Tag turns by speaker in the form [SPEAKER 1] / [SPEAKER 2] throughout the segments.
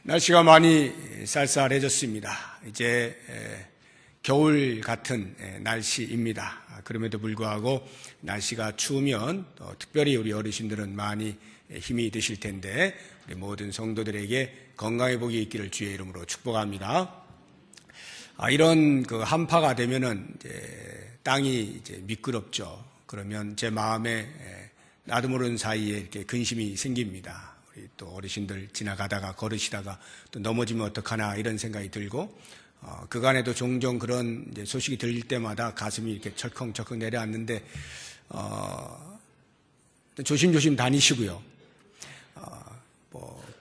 [SPEAKER 1] 날씨가 많이 쌀쌀해졌습니다. 이제 겨울 같은 날씨입니다. 그럼에도 불구하고 날씨가 추우면 특별히 우리 어르신들은 많이 힘이 드실 텐데 우리 모든 성도들에게 건강의 복이 있기를 주의 이름으로 축복합니다. 이런 한파가 되면은 이제 땅이 이제 미끄럽죠. 그러면 제 마음에 나도 모르는 사이에 이렇게 근심이 생깁니다. 우리 또 어르신들 지나가다가 걸으시다가 또 넘어지면 어떡하나 이런 생각이 들고 그간에도 종종 그런 이제 소식이 들릴 때마다 가슴이 이렇게 철컹철컹 내려앉는데 조심조심 다니시고요.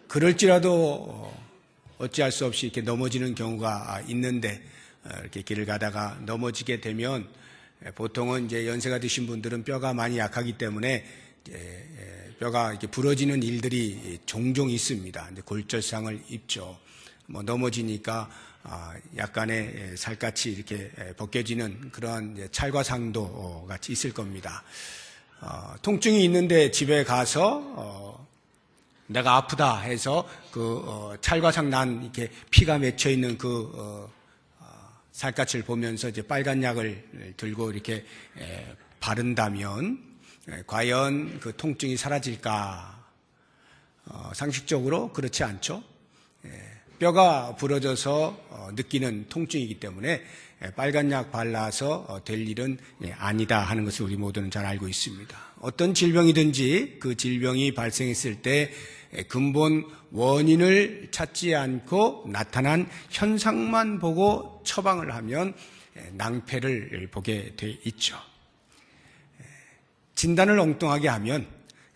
[SPEAKER 1] 그럴지라도 어찌할 수 없이 이렇게 넘어지는 경우가 있는데 이렇게 길을 가다가 넘어지게 되면 보통은 이제 연세가 드신 분들은 뼈가 많이 약하기 때문에 뼈가 이렇게 부러지는 일들이 종종 있습니다. 이제 골절상을 입죠. 넘어지니까 약간의 살갗이 이렇게 벗겨지는 그러한 찰과상도 같이 있을 겁니다. 통증이 있는데 집에 가서 내가 아프다 해서 찰과상 난 이렇게 피가 맺혀 있는 살갗을 보면서 이제 빨간 약을 들고 이렇게 바른다면 과연 그 통증이 사라질까? 상식적으로 그렇지 않죠. 뼈가 부러져서 느끼는 통증이기 때문에 빨간 약 발라서 될 일은 아니다 하는 것을 우리 모두는 잘 알고 있습니다. 어떤 질병이든지 그 질병이 발생했을 때 근본 원인을 찾지 않고 나타난 현상만 보고 처방을 하면 낭패를 보게 돼 있죠. 진단을 엉뚱하게 하면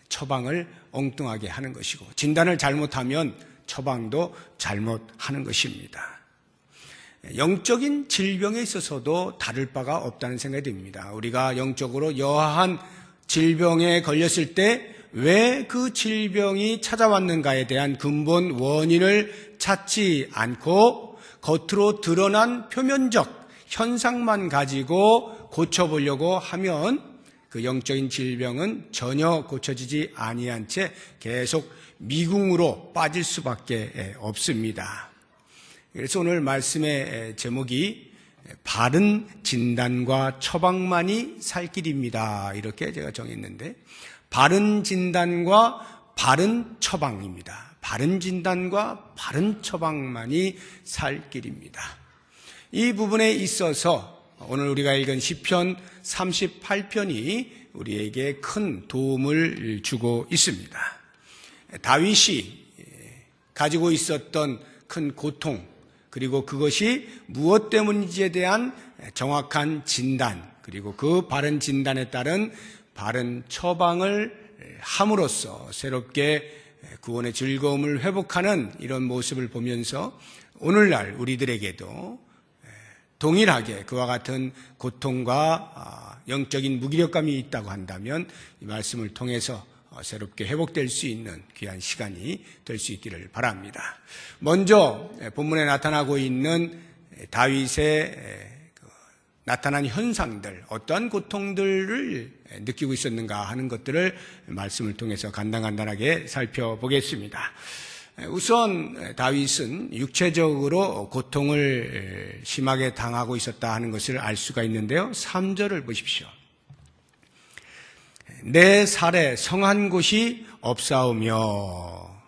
[SPEAKER 1] 처방을 엉뚱하게 하는 것이고 진단을 잘못하면 처방도 잘못하는 것입니다. 영적인 질병에 있어서도 다를 바가 없다는 생각이 듭니다. 우리가 영적으로 여하한 질병에 걸렸을 때 왜 그 질병이 찾아왔는가에 대한 근본 원인을 찾지 않고 겉으로 드러난 표면적 현상만 가지고 고쳐보려고 하면 그 영적인 질병은 전혀 고쳐지지 아니한 채 계속 미궁으로 빠질 수밖에 없습니다. 그래서 오늘 말씀의 제목이 바른 진단과 처방만이 살 길입니다. 이렇게 제가 정했는데 바른 진단과 바른 처방입니다. 바른 진단과 바른 처방만이 살 길입니다. 이 부분에 있어서 오늘 우리가 읽은 시편 38편이 우리에게 큰 도움을 주고 있습니다. 다윗이 가지고 있었던 큰 고통 그리고 그것이 무엇 때문인지에 대한 정확한 진단 그리고 그 바른 진단에 따른 바른 처방을 함으로써 새롭게 구원의 즐거움을 회복하는 이런 모습을 보면서 오늘날 우리들에게도 동일하게 그와 같은 고통과 영적인 무기력감이 있다고 한다면 이 말씀을 통해서 새롭게 회복될 수 있는 귀한 시간이 될 수 있기를 바랍니다. 먼저 본문에 나타나고 있는 다윗의 나타난 현상들, 어떠한 고통들을 느끼고 있었는가 하는 것들을 말씀을 통해서 간단하게 살펴보겠습니다. 우선 다윗은 육체적으로 고통을 심하게 당하고 있었다 하는 것을 알 수가 있는데요. 3절을 보십시오. 내 살에 성한 곳이 없사오며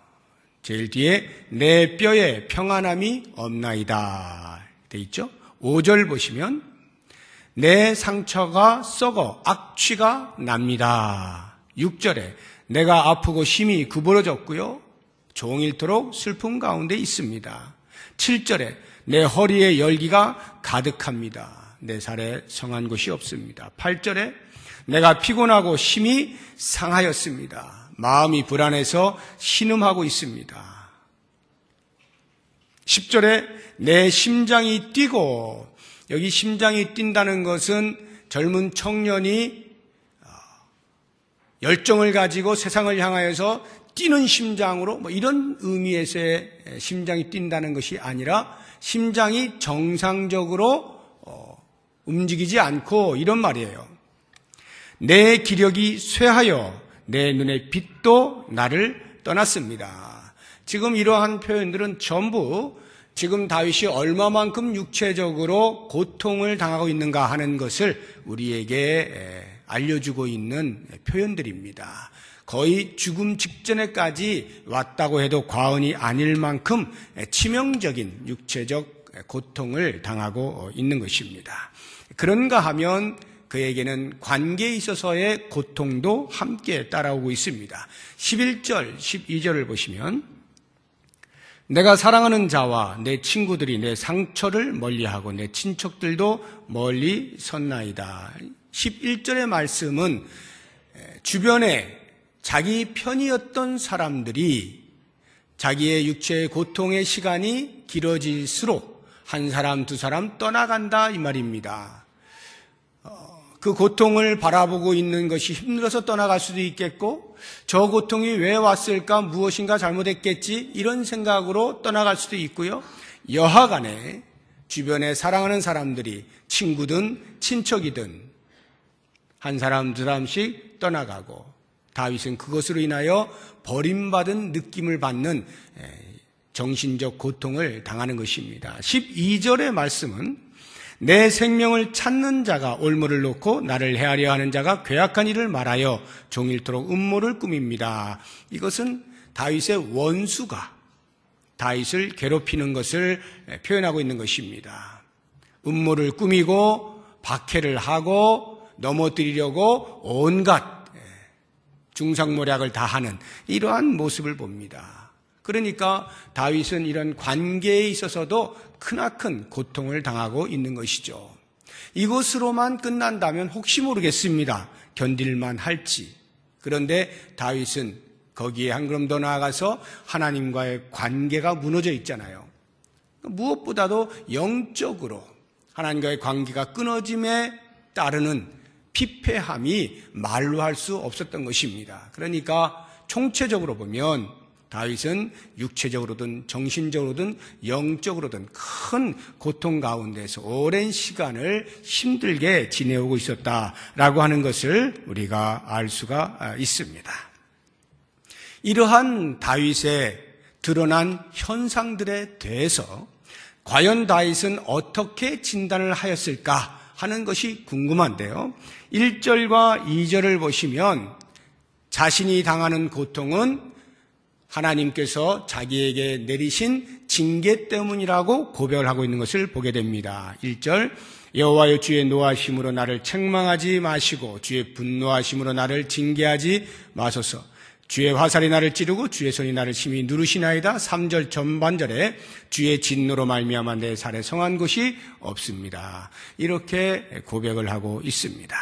[SPEAKER 1] 제일 뒤에 내 뼈에 평안함이 없나이다 돼 있죠. 5절 보시면 내 상처가 썩어 악취가 납니다. 6절에 내가 아프고 심히 구부러졌고요. 종일토록 슬픔 가운데 있습니다. 7절에 내 허리에 열기가 가득합니다. 내 살에 성한 곳이 없습니다. 8절에 내가 피곤하고 심히 상하였습니다. 마음이 불안해서 신음하고 있습니다. 10절에 내 심장이 뛰고 여기 심장이 뛴다는 것은 젊은 청년이 열정을 가지고 세상을 향하여서 뛰는 심장으로 이런 의미에서의 심장이 뛴다는 것이 아니라 심장이 정상적으로 움직이지 않고 이런 말이에요. 내 기력이 쇠하여 내 눈의 빛도 나를 떠났습니다. 지금 이러한 표현들은 전부 지금 다윗이 얼마만큼 육체적으로 고통을 당하고 있는가 하는 것을 우리에게 알려주고 있는 표현들입니다. 거의 죽음 직전에까지 왔다고 해도 과언이 아닐 만큼 치명적인 육체적 고통을 당하고 있는 것입니다. 그런가 하면 그에게는 관계에 있어서의 고통도 함께 따라오고 있습니다. 11절, 12절을 보시면 내가 사랑하는 자와 내 친구들이 내 상처를 멀리하고 내 친척들도 멀리 섰나이다. 11절의 말씀은 주변에 자기 편이었던 사람들이 자기의 육체의 고통의 시간이 길어질수록 한 사람 두 사람 떠나간다 이 말입니다. 그 고통을 바라보고 있는 것이 힘들어서 떠나갈 수도 있겠고 저 고통이 왜 왔을까 무엇인가 잘못했겠지 이런 생각으로 떠나갈 수도 있고요. 여하간에 주변에 사랑하는 사람들이 친구든 친척이든 한 사람 두 사람씩 떠나가고 다윗은 그것으로 인하여 버림받은 느낌을 받는 정신적 고통을 당하는 것입니다. 12절의 말씀은 내 생명을 찾는 자가 올무를 놓고 나를 헤아려 하는 자가 괴악한 일을 말하여 종일토록 음모를 꾸밉니다. 이것은 다윗의 원수가 다윗을 괴롭히는 것을 표현하고 있는 것입니다. 음모를 꾸미고 박해를 하고 넘어뜨리려고 온갖 중상모략을 다하는 이러한 모습을 봅니다. 그러니까 다윗은 이런 관계에 있어서도 크나큰 고통을 당하고 있는 것이죠. 이것으로만 끝난다면 혹시 모르겠습니다. 견딜만 할지. 그런데 다윗은 거기에 한 걸음 더 나아가서 하나님과의 관계가 무너져 있잖아요. 무엇보다도 영적으로 하나님과의 관계가 끊어짐에 따르는 피폐함이 말로 할 수 없었던 것입니다. 그러니까 총체적으로 보면 다윗은 육체적으로든 정신적으로든 영적으로든 큰 고통 가운데서 오랜 시간을 힘들게 지내오고 있었다라고 하는 것을 우리가 알 수가 있습니다. 이러한 다윗의 드러난 현상들에 대해서 과연 다윗은 어떻게 진단을 하였을까 하는 것이 궁금한데요. 1절과 2절을 보시면 자신이 당하는 고통은 하나님께서 자기에게 내리신 징계 때문이라고 고백을 하고 있는 것을 보게 됩니다. 1절 여호와여 주의 노하심으로 나를 책망하지 마시고 주의 분노하심으로 나를 징계하지 마소서. 주의 화살이 나를 찌르고 주의 손이 나를 심히 누르시나이다. 3절 전반절에 주의 진노로 말미암아 내 살에 성한 곳이 없습니다. 이렇게 고백을 하고 있습니다.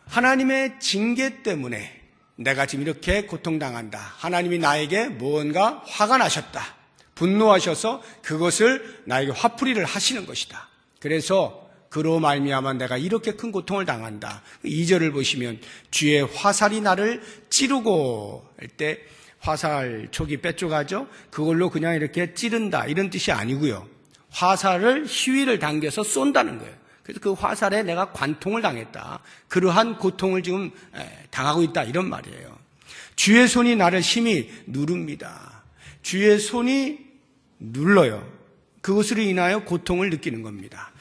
[SPEAKER 1] 하나님의 징계 때문에 내가 지금 이렇게 고통당한다. 하나님이 나에게 무언가 화가 나셨다. 분노하셔서 그것을 나에게 화풀이를 하시는 것이다. 그래서 그로 말미암아 내가 이렇게 큰 고통을 당한다. 2절을 보시면 주의 화살이 나를 찌르고 할 때 화살 촉이 빼쪽하죠. 그걸로 그냥 이렇게 찌른다 이런 뜻이 아니고요. 화살을 시위를 당겨서 쏜다는 거예요. 그래서 그 화살에 내가 관통을 당했다. 그러한 고통을 지금 당하고 있다 이런 말이에요. 주의 손이 나를 심히 누릅니다. 주의 손이 눌러요. 그것으로 인하여 고통을 느끼는 겁니다.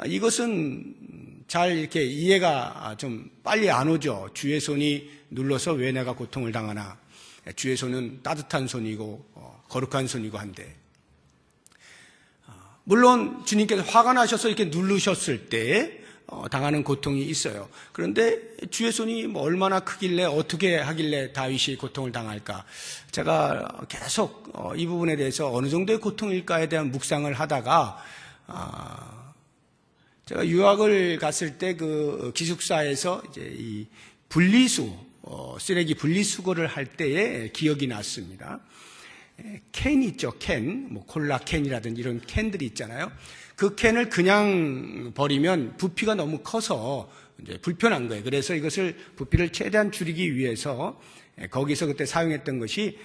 [SPEAKER 1] 이것은 잘 이렇게 이해가 좀 빨리 안 오죠. 주의 손이 눌러서 왜 내가 고통을 당하나. 주의 손은 따뜻한 손이고 거룩한 손이고 한데 물론 주님께서 화가 나셔서 이렇게 누르셨을 때 당하는 고통이 있어요. 그런데 주의 손이 뭐 얼마나 크길래 어떻게 하길래 다윗이 고통을 당할까? 제가 계속 이 부분에 대해서 어느 정도의 고통일까에 대한 묵상을 하다가 제가 유학을 갔을 때 그 기숙사에서 이제 이 분리수 쓰레기 분리수거를 할 때의 기억이 났습니다. 캔 있죠, 캔. 뭐 콜라 캔이라든지 이런 캔들이 있잖아요. 그 캔을 그냥 버리면 부피가 너무 커서 이제 불편한 거예요. 그래서 이것을 부피를 최대한 줄이기 위해서 거기서 그때 사용했던 것이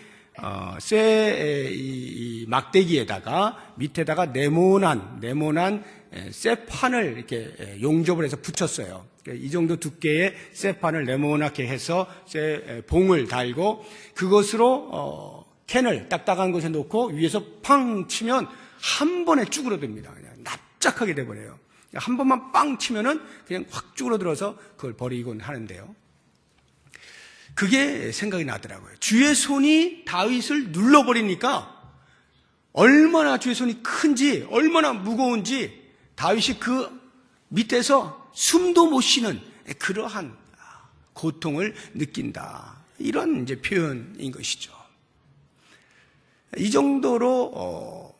[SPEAKER 1] 쇠 이 막대기에다가 밑에다가 네모난 쇠판을 이렇게 용접을 해서 붙였어요. 이 정도 두께의 쇠판을 네모나게 해서 쇠 봉을 달고 그것으로 캔을 딱딱한 곳에 놓고 위에서 팡 치면 한 번에 쭈그러듭니다. 그냥 납작하게 돼버려요. 한 번만 빵 치면은 그냥 확 쭈그러들어서 그걸 버리곤 하는데요. 그게 생각이 나더라고요. 주의 손이 다윗을 눌러버리니까 얼마나 주의 손이 큰지, 얼마나 무거운지 다윗이 그 밑에서 숨도 못 쉬는 그러한 고통을 느낀다. 이런 이제 표현인 것이죠. 이 정도로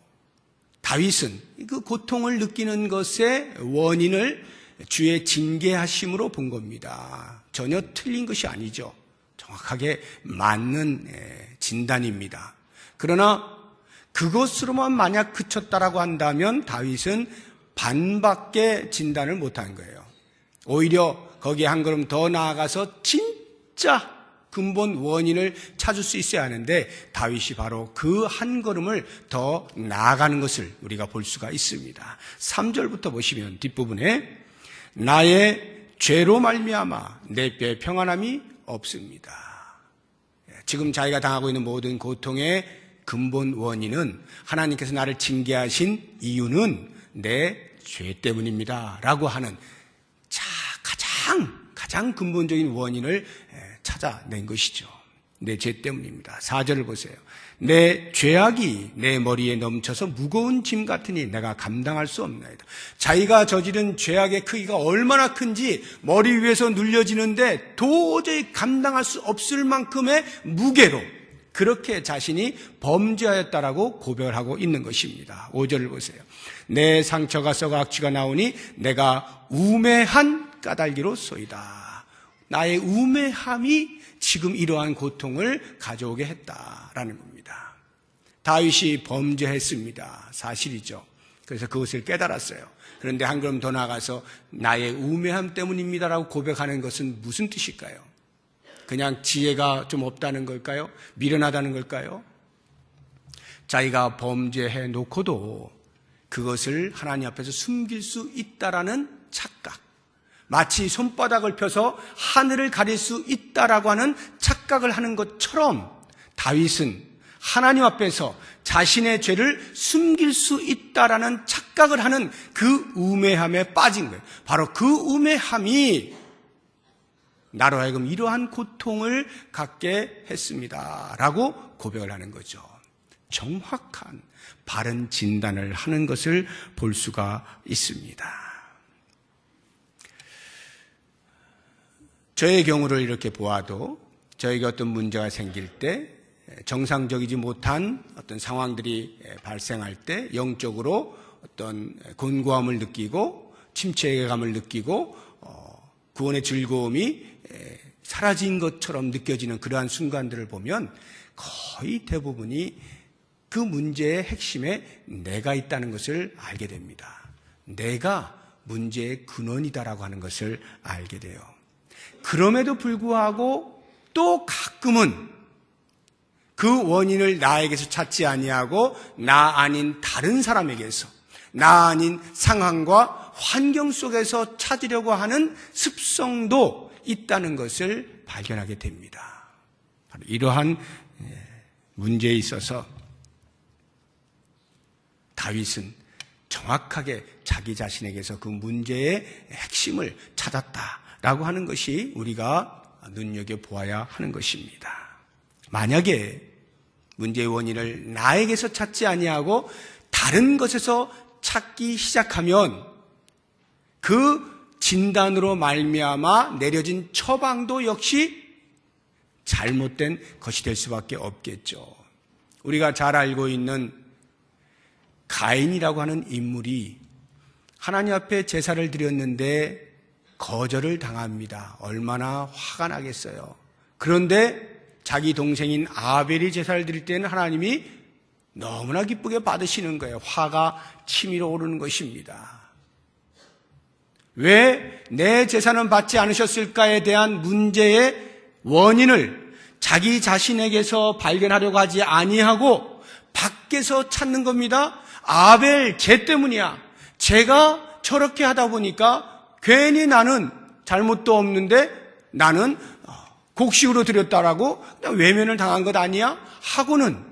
[SPEAKER 1] 다윗은 그 고통을 느끼는 것의 원인을 주의 징계하심으로 본 겁니다. 전혀 틀린 것이 아니죠. 정확하게 맞는 진단입니다. 그러나 그것으로만 만약 그쳤다라고 한다면 다윗은 반밖에 진단을 못한 거예요. 오히려 거기에 한 걸음 더 나아가서 진짜 근본 원인을 찾을 수 있어야 하는데 다윗이 바로 그 한 걸음을 더 나아가는 것을 우리가 볼 수가 있습니다. 3절부터 보시면 뒷부분에 나의 죄로 말미암아 내 뼈에 평안함이 없습니다. 지금 자기가 당하고 있는 모든 고통의 근본 원인은 하나님께서 나를 징계하신 이유는 내 죄 때문입니다 라고 하는 가장 근본적인 원인을 찾아낸 것이죠. 내 죄 때문입니다. 4절을 보세요. 내 죄악이 내 머리에 넘쳐서 무거운 짐 같으니 내가 감당할 수 없나이다. 자기가 저지른 죄악의 크기가 얼마나 큰지 머리 위에서 눌려지는데 도저히 감당할 수 없을 만큼의 무게로 그렇게 자신이 범죄하였다라고 고백하고 있는 것입니다. 5절을 보세요. 내 상처가 썩어 악취가 나오니 내가 우매한 까닭이로 쏘이다. 나의 우매함이 지금 이러한 고통을 가져오게 했다라는 겁니다. 다윗이 범죄했습니다. 사실이죠. 그래서 그것을 깨달았어요. 그런데 한 걸음 더 나아가서 나의 우매함 때문입니다라고 고백하는 것은 무슨 뜻일까요? 그냥 지혜가 좀 없다는 걸까요? 미련하다는 걸까요? 자기가 범죄해 놓고도 그것을 하나님 앞에서 숨길 수 있다라는 착각, 마치 손바닥을 펴서 하늘을 가릴 수 있다라고 하는 착각을 하는 것처럼 다윗은 하나님 앞에서 자신의 죄를 숨길 수 있다라는 착각을 하는 그 우매함에 빠진 거예요. 바로 그 우매함이 나로 하여금 이러한 고통을 갖게 했습니다 라고 고백을 하는 거죠. 정확한 바른 진단을 하는 것을 볼 수가 있습니다. 저의 경우를 이렇게 보아도 저에게 어떤 문제가 생길 때 정상적이지 못한 어떤 상황들이 발생할 때 영적으로 어떤 곤고함을 느끼고 침체감을 느끼고 구원의 즐거움이 사라진 것처럼 느껴지는 그러한 순간들을 보면 거의 대부분이 그 문제의 핵심에 내가 있다는 것을 알게 됩니다. 내가 문제의 근원이다라고 하는 것을 알게 돼요. 그럼에도 불구하고 또 가끔은 그 원인을 나에게서 찾지 아니하고 나 아닌 다른 사람에게서, 나 아닌 상황과 환경 속에서 찾으려고 하는 습성도 있다는 것을 발견하게 됩니다. 바로 이러한 문제에 있어서 다윗은 정확하게 자기 자신에게서 그 문제의 핵심을 찾았다라고 하는 것이 우리가 눈여겨보아야 하는 것입니다. 만약에 문제의 원인을 나에게서 찾지 아니하고 다른 것에서 찾기 시작하면 그 진단으로 말미암아 내려진 처방도 역시 잘못된 것이 될 수밖에 없겠죠. 우리가 잘 알고 있는 가인이라고 하는 인물이 하나님 앞에 제사를 드렸는데 거절을 당합니다. 얼마나 화가 나겠어요. 그런데 자기 동생인 아벨이 제사를 드릴 때는 하나님이 너무나 기쁘게 받으시는 거예요. 화가 치밀어 오르는 것입니다. 왜 내 제사는 받지 않으셨을까에 대한 문제의 원인을 자기 자신에게서 발견하려고 하지 아니하고 밖에서 찾는 겁니다. 아벨 죄 때문이야. 제가 저렇게 하다 보니까 괜히 나는 잘못도 없는데 나는 곡식으로 드렸다라고 외면을 당한 것 아니야? 하고는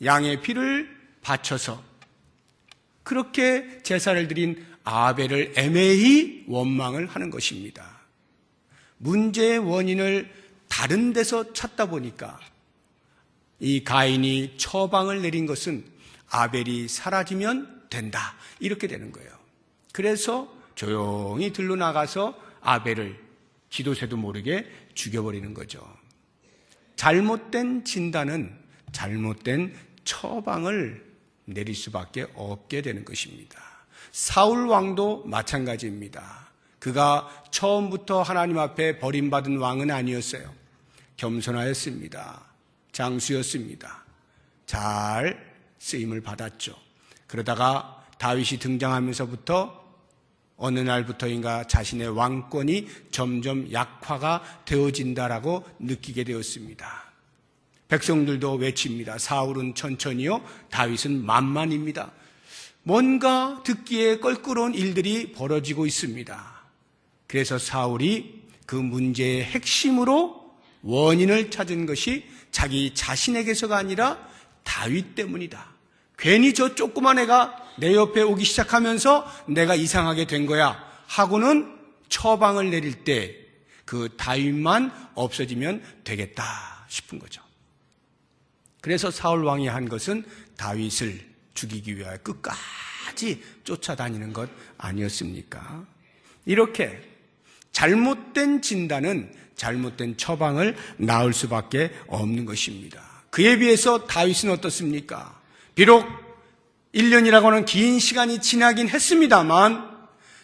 [SPEAKER 1] 양의 피를 바쳐서 그렇게 제사를 드린 아벨을 애매히 원망을 하는 것입니다. 문제의 원인을 다른 데서 찾다 보니까 이 가인이 처방을 내린 것은 아벨이 사라지면 된다. 이렇게 되는 거예요. 그래서 조용히 들로 나가서 아벨을 지도새도 모르게 죽여버리는 거죠. 잘못된 진단은 잘못된 처방을 내릴 수밖에 없게 되는 것입니다. 사울 왕도 마찬가지입니다. 그가 처음부터 하나님 앞에 버림받은 왕은 아니었어요. 겸손하였습니다. 장수였습니다. 잘 쓰임을 받았죠. 그러다가 다윗이 등장하면서부터 어느 날부터인가 자신의 왕권이 점점 약화가 되어진다라고 느끼게 되었습니다. 백성들도 외칩니다. 사울은 천천히요, 다윗은 만만입니다. 뭔가 듣기에 껄끄러운 일들이 벌어지고 있습니다. 그래서 사울이 그 문제의 핵심으로 원인을 찾은 것이 자기 자신에게서가 아니라 다윗 때문이다. 괜히 저 조그만 애가 내 옆에 오기 시작하면서 내가 이상하게 된 거야 하고는 처방을 내릴 때 그 다윗만 없어지면 되겠다 싶은 거죠. 그래서 사울 왕이 한 것은 다윗을 죽이기 위하여 끝까지 쫓아다니는 것 아니었습니까? 이렇게 잘못된 진단은 잘못된 처방을 낳을 수밖에 없는 것입니다. 그에 비해서 다윗은 어떻습니까? 비록 1년이라고 하는 긴 시간이 지나긴 했습니다만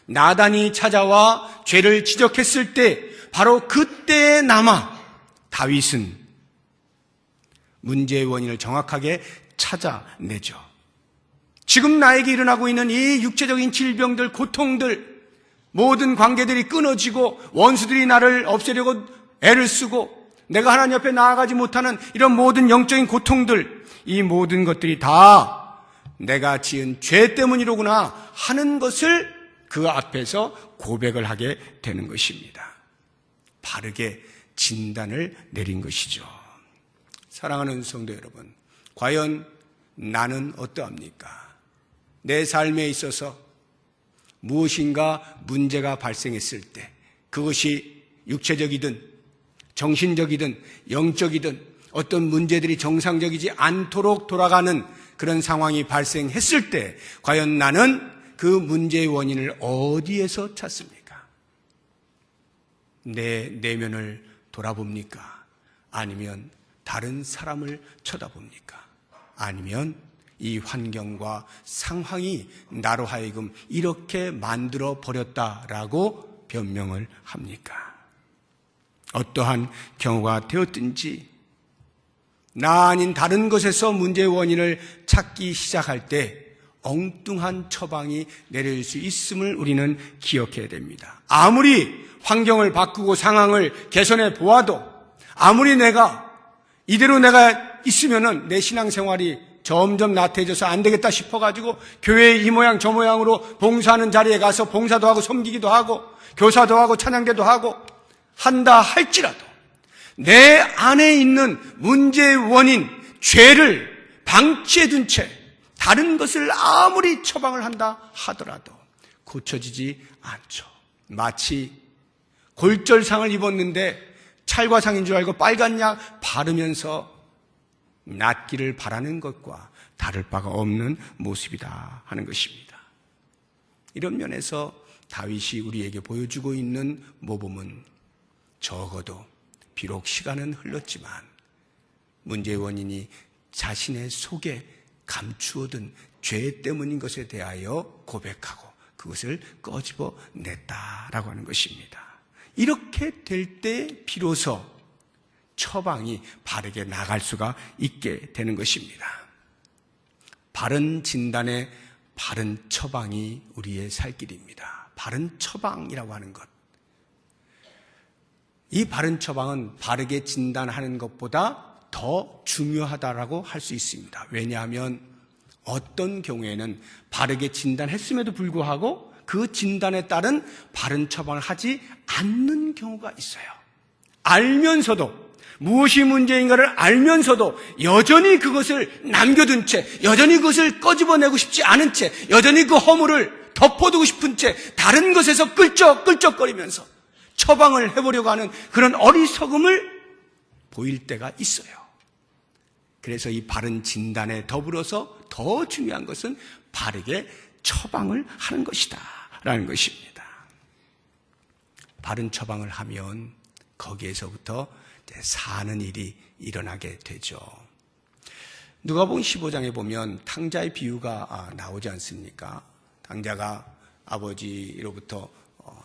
[SPEAKER 1] 나단이 찾아와 죄를 지적했을 때 바로 그때나마 다윗은 문제의 원인을 정확하게 찾아내죠. 지금 나에게 일어나고 있는 이 육체적인 질병들, 고통들, 모든 관계들이 끊어지고 원수들이 나를 없애려고 애를 쓰고 내가 하나님 앞에 나아가지 못하는 이런 모든 영적인 고통들, 이 모든 것들이 다 내가 지은 죄 때문이로구나 하는 것을 그 앞에서 고백을 하게 되는 것입니다. 바르게 진단을 내린 것이죠. 사랑하는 성도 여러분, 과연 나는 어떠합니까? 내 삶에 있어서 무엇인가 문제가 발생했을 때 그것이 육체적이든 정신적이든 영적이든 어떤 문제들이 정상적이지 않도록 돌아가는 그런 상황이 발생했을 때 과연 나는 그 문제의 원인을 어디에서 찾습니까? 내 내면을 돌아봅니까? 아니면 다른 사람을 쳐다봅니까? 아니면 이 환경과 상황이 나로 하여금 이렇게 만들어 버렸다라고 변명을 합니까? 어떠한 경우가 되었든지 나 아닌 다른 것에서 문제의 원인을 찾기 시작할 때 엉뚱한 처방이 내려질 수 있음을 우리는 기억해야 됩니다. 아무리 환경을 바꾸고 상황을 개선해 보아도 아무리 이대로 내가 있으면은 내 신앙생활이 점점 나태해져서 안 되겠다 싶어가지고 교회의 이 모양 저 모양으로 봉사하는 자리에 가서 봉사도 하고 섬기기도 하고 교사도 하고 찬양대도 하고 한다 할지라도 내 안에 있는 문제의 원인, 죄를 방치해둔 채 다른 것을 아무리 처방을 한다 하더라도 고쳐지지 않죠. 마치 골절상을 입었는데 찰과상인 줄 알고 빨간 약 바르면서 낫기를 바라는 것과 다를 바가 없는 모습이다 하는 것입니다. 이런 면에서 다윗이 우리에게 보여주고 있는 모범은 적어도 비록 시간은 흘렀지만 문제의 원인이 자신의 속에 감추어둔 죄 때문인 것에 대하여 고백하고 그것을 꺼집어냈다라고 하는 것입니다. 이렇게 될 때 비로소 처방이 바르게 나갈 수가 있게 되는 것입니다. 바른 진단의 바른 처방이 우리의 살 길입니다. 바른 처방이라고 하는 것. 이 바른 처방은 바르게 진단하는 것보다 더 중요하다라고 할 수 있습니다. 왜냐하면 어떤 경우에는 바르게 진단했음에도 불구하고 그 진단에 따른 바른 처방을 하지 않는 경우가 있어요. 알면서도, 무엇이 문제인가를 알면서도 여전히 그것을 남겨둔 채, 여전히 그것을 꺼집어내고 싶지 않은 채, 여전히 그 허물을 덮어두고 싶은 채 다른 것에서 끌적끌적거리면서 처방을 해보려고 하는 그런 어리석음을 보일 때가 있어요. 그래서 이 바른 진단에 더불어서 더 중요한 것은 바르게 처방을 하는 것이다 라는 것입니다. 바른 처방을 하면 거기에서부터 사는 일이 일어나게 되죠. 누가복음 15장에 보면 탕자의 비유가 나오지 않습니까? 탕자가 아버지로부터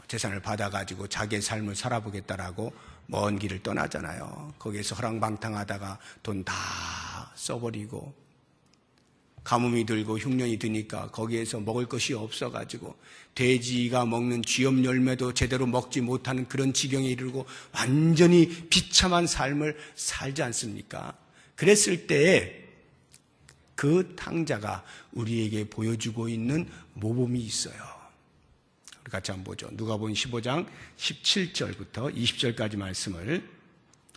[SPEAKER 1] 재산을 받아가지고 자기의 삶을 살아보겠다라고 먼 길을 떠나잖아요. 거기에서 허랑방탕하다가 돈 다 써버리고 가뭄이 들고 흉년이 드니까 거기에서 먹을 것이 없어가지고 돼지가 먹는 쥐염 열매도 제대로 먹지 못하는 그런 지경에 이르고 완전히 비참한 삶을 살지 않습니까? 그랬을 때에 그 탕자가 우리에게 보여주고 있는 모범이 있어요. 우리 같이 한번 보죠. 누가복음 15장 17절부터 20절까지 말씀을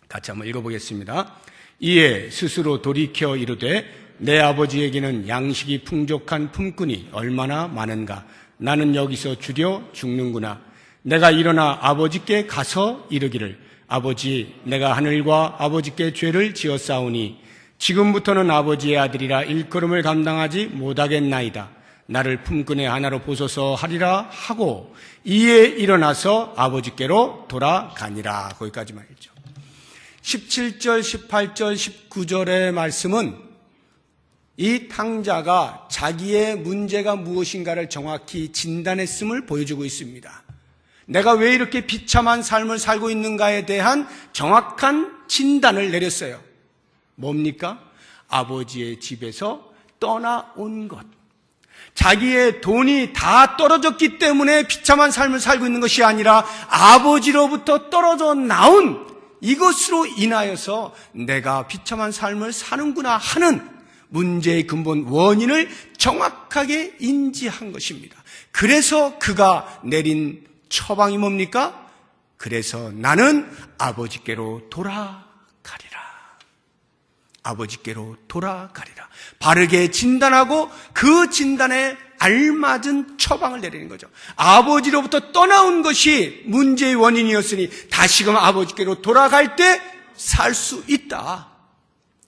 [SPEAKER 1] 같이 한번 읽어보겠습니다. 이에 스스로 돌이켜 이르되 내 아버지에게는 양식이 풍족한 품꾼이 얼마나 많은가. 나는 여기서 주려 죽는구나. 내가 일어나 아버지께 가서 이르기를 아버지, 내가 하늘과 아버지께 죄를 지었사오니 지금부터는 아버지의 아들이라 일컬음을 감당하지 못하겠나이다. 나를 품꾼의 하나로 보소서 하리라 하고 이에 일어나서 아버지께로 돌아가니라. 거기까지 말이죠. 17절, 18절, 19절의 말씀은 이 탕자가 자기의 문제가 무엇인가를 정확히 진단했음을 보여주고 있습니다. 내가 왜 이렇게 비참한 삶을 살고 있는가에 대한 정확한 진단을 내렸어요. 뭡니까? 아버지의 집에서 떠나온 것. 자기의 돈이 다 떨어졌기 때문에 비참한 삶을 살고 있는 것이 아니라 아버지로부터 떨어져 나온 이것으로 인하여서 내가 비참한 삶을 사는구나 하는 문제의 근본 원인을 정확하게 인지한 것입니다. 그래서 그가 내린 처방이 뭡니까? 그래서 나는 아버지께로 돌아가리라. 아버지께로 돌아가리라. 바르게 진단하고 그 진단에 알맞은 처방을 내리는 거죠. 아버지로부터 떠나온 것이 문제의 원인이었으니 다시금 아버지께로 돌아갈 때 살 수 있다.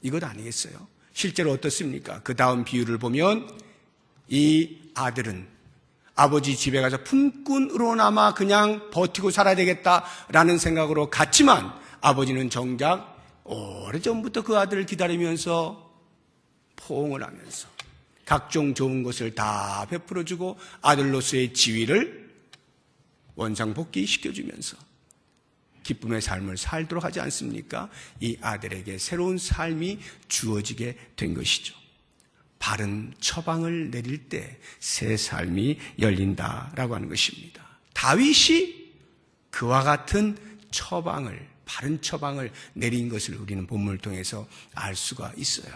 [SPEAKER 1] 이것 아니겠어요? 실제로 어떻습니까? 그 다음 비유를 보면 이 아들은 아버지 집에 가서 품꾼으로나마 그냥 버티고 살아야 되겠다라는 생각으로 갔지만 아버지는 정작 오래전부터 그 아들을 기다리면서 포옹을 하면서 각종 좋은 것을 다 베풀어주고 아들로서의 지위를 원상복귀시켜주면서 기쁨의 삶을 살도록 하지 않습니까? 이 아들에게 새로운 삶이 주어지게 된 것이죠. 바른 처방을 내릴 때 새 삶이 열린다라고 하는 것입니다. 다윗이 그와 같은 처방을, 바른 처방을 내린 것을 우리는 본문을 통해서 알 수가 있어요.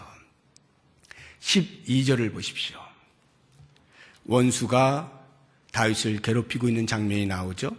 [SPEAKER 1] 12절을 보십시오. 원수가 다윗을 괴롭히고 있는 장면이 나오죠.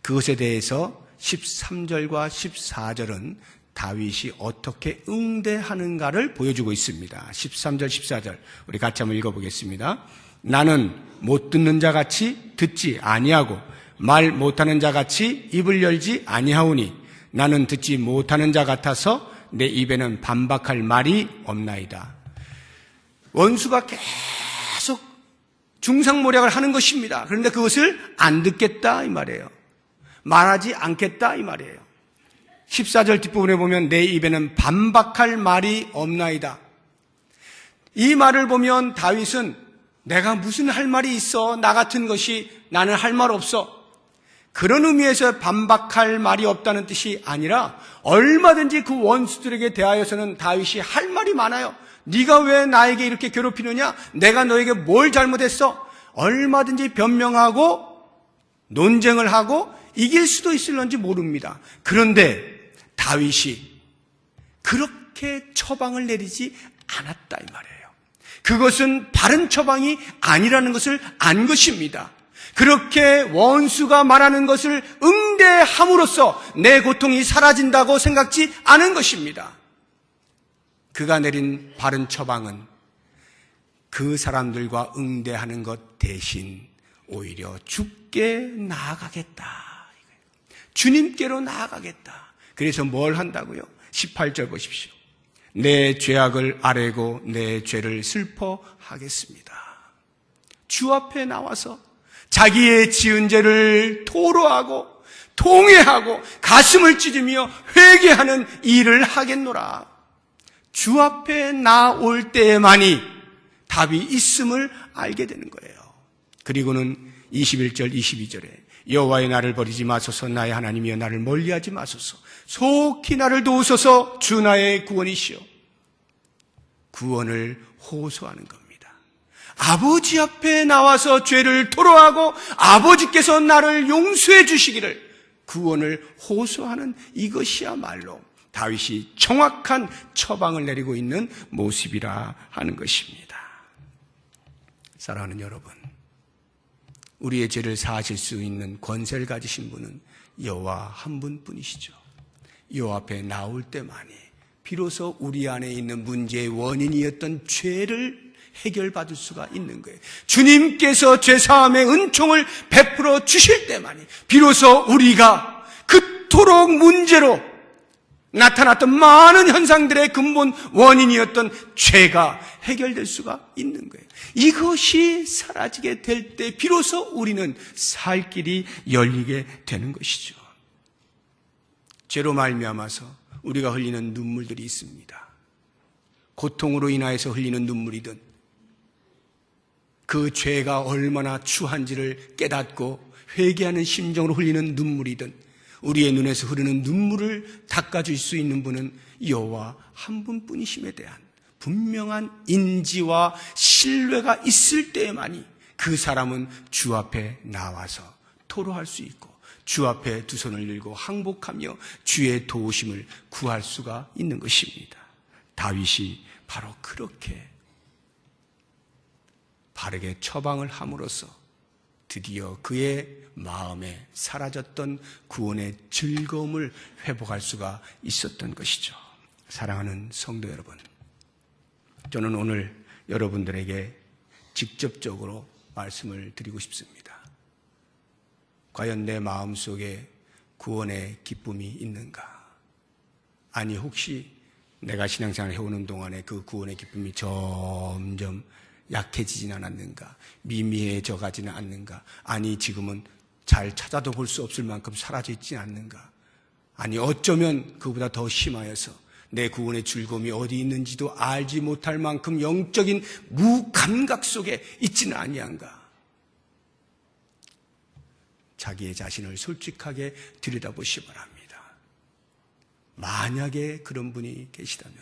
[SPEAKER 1] 그것에 대해서 13절과 14절은 다윗이 어떻게 응대하는가를 보여주고 있습니다. 13절, 14절 우리 같이 한번 읽어보겠습니다. 나는 못 듣는 자같이 듣지 아니하고 말 못하는 자같이 입을 열지 아니하오니 나는 듣지 못하는 자 같아서 내 입에는 반박할 말이 없나이다. 원수가 계속 중상모략을 하는 것입니다. 그런데 그것을 안 듣겠다 이 말이에요. 말하지 않겠다 이 말이에요. 14절 뒷부분에 보면 내 입에는 반박할 말이 없나이다. 이 말을 보면 다윗은 내가 무슨 할 말이 있어? 나 같은 것이 나는 할 말 없어. 그런 의미에서 반박할 말이 없다는 뜻이 아니라 얼마든지 그 원수들에게 대하여서는 다윗이 할 말이 많아요. 네가 왜 나에게 이렇게 괴롭히느냐? 내가 너에게 뭘 잘못했어? 얼마든지 변명하고 논쟁을 하고 이길 수도 있을런지 모릅니다. 그런데 다윗이 그렇게 처방을 내리지 않았다 이 말이에요. 그것은 바른 처방이 아니라는 것을 안 것입니다. 그렇게 원수가 말하는 것을 응대함으로써 내 고통이 사라진다고 생각지 않은 것입니다. 그가 내린 바른 처방은 그 사람들과 응대하는 것 대신 오히려 주께 나아가겠다. 주님께로 나아가겠다. 그래서 뭘 한다고요? 18절 보십시오. 내 죄악을 아뢰고 내 죄를 슬퍼하겠습니다. 주 앞에 나와서 자기의 지은 죄를 토로하고 통회하고 가슴을 찢으며 회개하는 일을 하겠노라. 주 앞에 나올 때만이 답이 있음을 알게 되는 거예요. 그리고는 21절 22절에 여호와의 나를 버리지 마소서, 나의 하나님이여 나를 멀리하지 마소서, 속히 나를 도우소서, 주 나의 구원이시여. 구원을 호소하는 겁니다. 아버지 앞에 나와서 죄를 토로하고 아버지께서 나를 용서해 주시기를 구원을 호소하는 이것이야말로 다윗이 정확한 처방을 내리고 있는 모습이라 하는 것입니다. 사랑하는 여러분, 우리의 죄를 사하실 수 있는 권세를 가지신 분은 여호와 한 분뿐이시죠. 여호와 앞에 나올 때만이 비로소 우리 안에 있는 문제의 원인이었던 죄를 해결받을 수가 있는 거예요. 주님께서 죄사함의 은총을 베풀어 주실 때만이 비로소 우리가 그토록 문제로 나타났던 많은 현상들의 근본 원인이었던 죄가 해결될 수가 있는 거예요. 이것이 사라지게 될 때 비로소 우리는 살 길이 열리게 되는 것이죠. 죄로 말미암아서 우리가 흘리는 눈물들이 있습니다. 고통으로 인하여서 흘리는 눈물이든 그 죄가 얼마나 추한지를 깨닫고 회개하는 심정으로 흘리는 눈물이든 우리의 눈에서 흐르는 눈물을 닦아줄 수 있는 분은 여호와 한 분뿐이심에 대한 분명한 인지와 신뢰가 있을 때만이 그 사람은 주 앞에 나와서 토로할 수 있고 주 앞에 두 손을 들고 항복하며 주의 도우심을 구할 수가 있는 것입니다. 다윗이 바로 그렇게 바르게 처방을 함으로써 드디어 그의 마음에 사라졌던 구원의 즐거움을 회복할 수가 있었던 것이죠. 사랑하는 성도 여러분, 저는 오늘 여러분들에게 직접적으로 말씀을 드리고 싶습니다. 과연 내 마음속에 구원의 기쁨이 있는가? 아니, 혹시 내가 신앙생활을 해오는 동안에 그 구원의 기쁨이 점점 약해지진 않았는가? 미미해져 가지는 않는가? 아니, 지금은 잘 찾아도 볼 수 없을 만큼 사라져 있지 않는가? 아니, 어쩌면 그보다 더 심하여서 내 구원의 즐거움이 어디 있는지도 알지 못할 만큼 영적인 무감각 속에 있지는 아니한가? 자기의 자신을 솔직하게 들여다보시기 바랍니다. 만약에 그런 분이 계시다면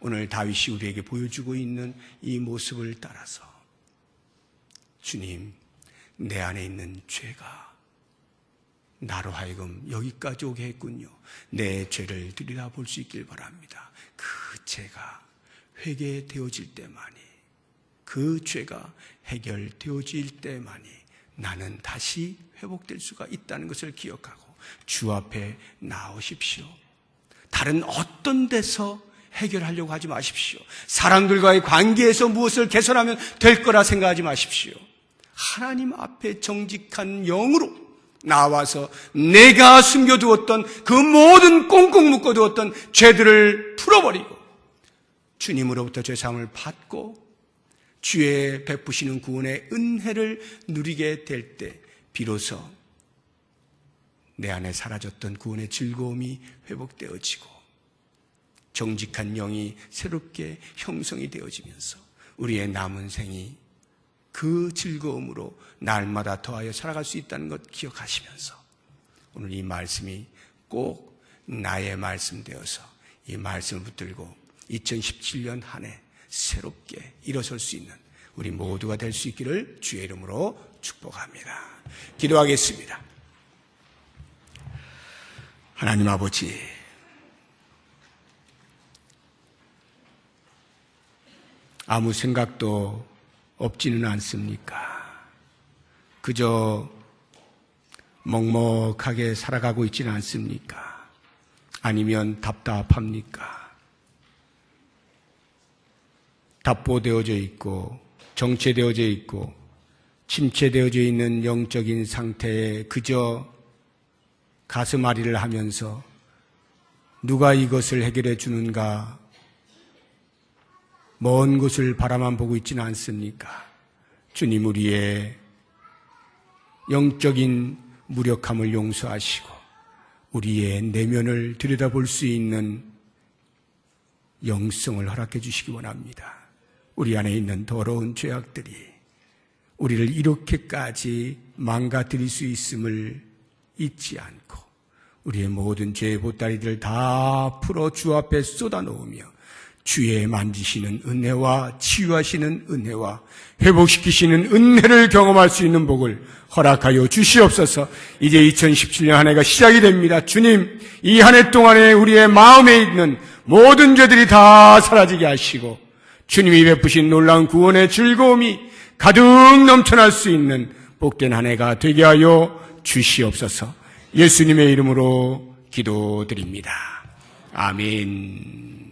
[SPEAKER 1] 오늘 다윗이 우리에게 보여주고 있는 이 모습을 따라서 주님, 내 안에 있는 죄가 나로 하여금 여기까지 오게 했군요. 내 죄를 들여다볼 수 있길 바랍니다. 그 죄가 회개되어질 때만이, 그 죄가 해결되어질 때만이 나는 다시 회복될 수가 있다는 것을 기억하고 주 앞에 나오십시오. 다른 어떤 데서 해결하려고 하지 마십시오. 사람들과의 관계에서 무엇을 개선하면 될 거라 생각하지 마십시오. 하나님 앞에 정직한 영으로 나와서 내가 숨겨두었던 그 모든 꽁꽁 묶어두었던 죄들을 풀어버리고 주님으로부터 죄사함을 받고 주의 베푸시는 구원의 은혜를 누리게 될 때 비로소 내 안에 사라졌던 구원의 즐거움이 회복되어지고 정직한 영이 새롭게 형성이 되어지면서 우리의 남은 생이 그 즐거움으로 날마다 더하여 살아갈 수 있다는 것 기억하시면서 오늘 이 말씀이 꼭 나의 말씀 되어서 이 말씀을 붙들고 2017년 한 해 새롭게 일어설 수 있는 우리 모두가 될 수 있기를 주의 이름으로 축복합니다. 기도하겠습니다. 하나님 아버지, 아무 생각도 없지는 않습니까? 그저 먹먹하게 살아가고 있지는 않습니까? 아니면 답답합니까? 답보되어져 있고 정체되어져 있고 침체되어져 있는 영적인 상태에 그저 가슴앓이를 하면서 누가 이것을 해결해 주는가, 먼 곳을 바라만 보고 있지는 않습니까? 주님, 우리의 영적인 무력함을 용서하시고 우리의 내면을 들여다볼 수 있는 영성을 허락해 주시기 원합니다. 우리 안에 있는 더러운 죄악들이 우리를 이렇게까지 망가뜨릴 수 있음을 잊지 않고 우리의 모든 죄의 보따리들을 다 풀어 주 앞에 쏟아놓으며 주의 만지시는 은혜와 치유하시는 은혜와 회복시키시는 은혜를 경험할 수 있는 복을 허락하여 주시옵소서. 이제 2017년 한 해가 시작이 됩니다. 주님, 이 한 해 동안에 우리의 마음에 있는 모든 죄들이 다 사라지게 하시고 주님이 베푸신 놀라운 구원의 즐거움이 가득 넘쳐날 수 있는 복된 한 해가 되게 하여 주시옵소서. 예수님의 이름으로 기도드립니다. 아멘.